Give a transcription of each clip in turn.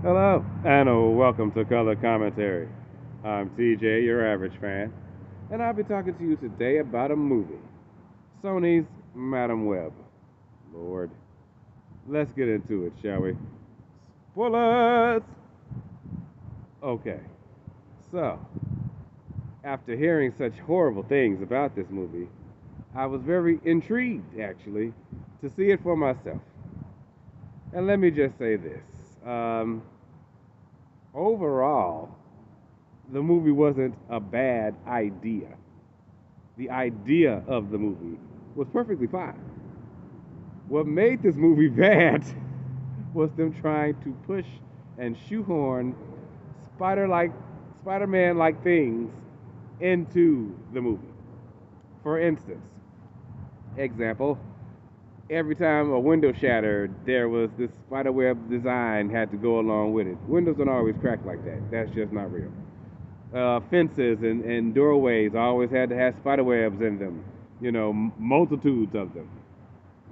Hello, and welcome to Color Commentary. I'm TJ, your average fan, and I'll be talking to you today about a movie, Sony's Madam Web. Lord, let's get into it, shall we? Spoilers! Okay, so, after hearing such horrible things about this movie, I was very intrigued, actually, to see it for myself. And let me just say this. Um, Overall, the movie wasn't a bad idea. The idea of the movie was perfectly fine. What made this movie bad was them trying to push and shoehorn Spider-like, Spider-Man-like things into the movie. For instance, example, every time a window shattered, there was this spiderweb design had to go along with it. Windows don't always crack like that. That's just not real. Fences and doorways always had to have spider webs in them. Multitudes of them.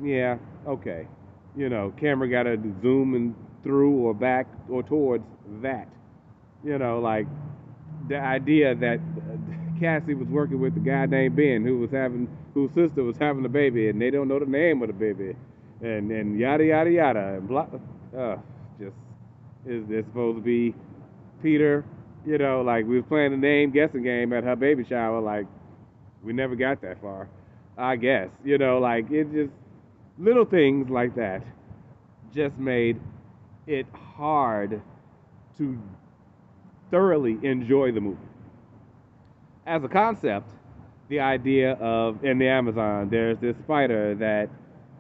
Yeah, okay. Camera got to zoom in through or back or towards that. Like the idea that Cassie was working with the guy named Ben whose sister was having a baby, and they don't know the name of the baby, and yada yada yada, and blah. Just is this supposed to be Peter? Like we was playing the name guessing game at her baby shower. Like we never got that far. I guess. Like it just little things like that just made it hard to thoroughly enjoy the movie. As a concept, the idea of in the Amazon, there's this spider that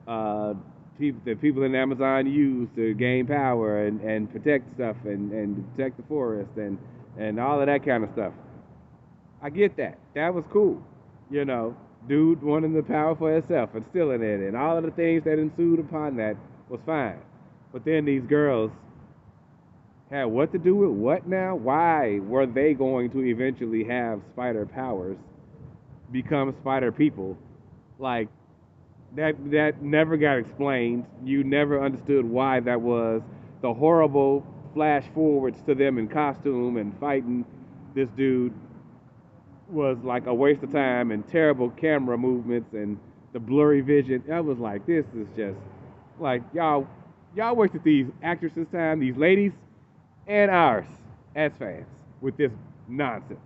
the people in the Amazon use to gain power and protect stuff and protect the forest and all of that kind of stuff. I get that. That was cool. You know, Dude wanting the power for himself and stealing it and all of the things that ensued upon that was fine. But then these girls had what to do with what now? Why were they going to eventually have spider powers, become spider people? Like that never got explained. You never understood why that was. The horrible flash forwards to them in costume and fighting this dude was like a waste of time and terrible camera movements and the blurry vision. I was like, this is just like y'all wasted these actresses' time, these ladies, and ours as fans with this nonsense.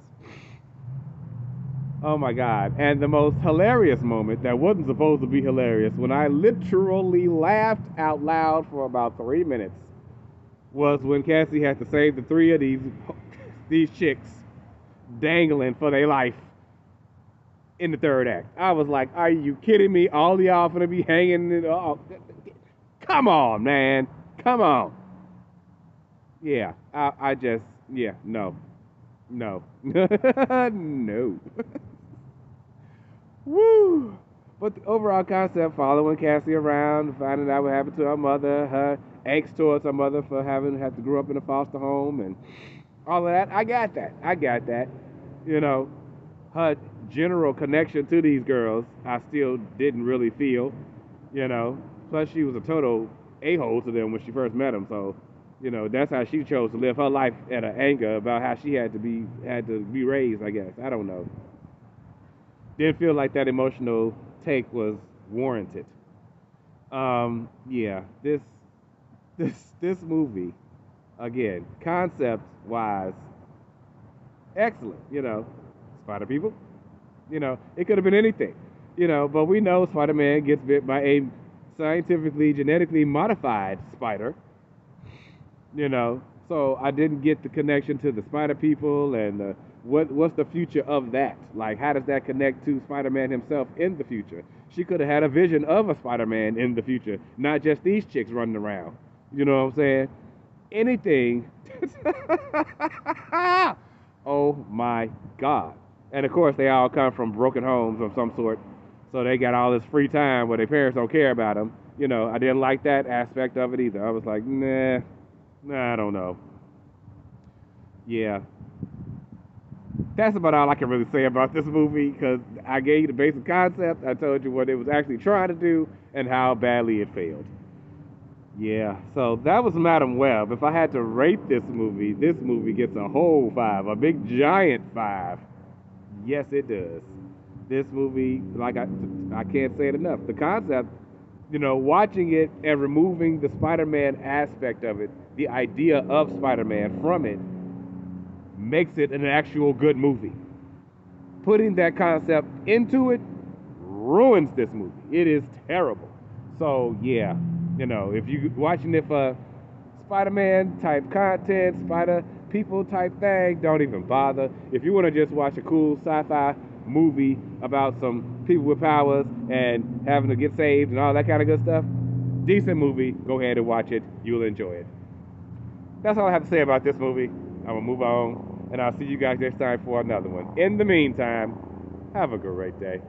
Oh my God. And the most hilarious moment that wasn't supposed to be hilarious, when I literally laughed out loud for about 3 minutes, was when Cassie had to save the three of these chicks dangling for their life in the third act. I was like, are you kidding me? All y'all gonna be hanging come on, man. Come on. Yeah. I just yeah, no. No. No. Woo! But the overall concept, following Cassie around, finding out what happened to her mother, her angst towards her mother for having had to grow up in a foster home, and all of that. I got that. I got that. You know, her general connection to these girls, I still didn't really feel. You know, plus she was a total a-hole to them when she first met them. So, that's how she chose to live her life at an anger about how she had to be raised. I guess I don't know. Didn't feel like that emotional take was warranted. Yeah, this movie again, concept wise, excellent. Spider people. It could have been anything. But we know Spider-Man gets bit by a scientifically, genetically modified spider. So I didn't get the connection to the Spider People and what's the future of that? Like, how does that connect to Spider-Man himself in the future? She could have had a vision of a Spider-Man in the future, not just these chicks running around. You know what I'm saying? Anything. Oh my God! And of course, they all come from broken homes of some sort, so they got all this free time where their parents don't care about them. I didn't like that aspect of it either. I was like, nah, I don't know. Yeah, that's about all I can really say about this movie because I gave you the basic concept. I told you what it was actually trying to do and how badly it failed. Yeah, so that was Madam Web. If I had to rate this movie gets a whole five, a big giant five. Yes, it does. This movie, I can't say it enough. The concept, watching it and removing the Spider-Man aspect of it, the idea of Spider-Man from it, makes it an actual good movie. Putting that concept into it ruins this movie. It is terrible. So yeah, if you watching it for Spider-Man type content, Spider people type thing, don't even bother. If you want to just watch a cool sci-fi movie about some people with powers and having to get saved and all that kind of good stuff, decent movie. Go ahead and watch it. You'll enjoy it. That's all I have to say about this movie. I'm gonna move on, and I'll see you guys next time for another one. In the meantime, have a great day.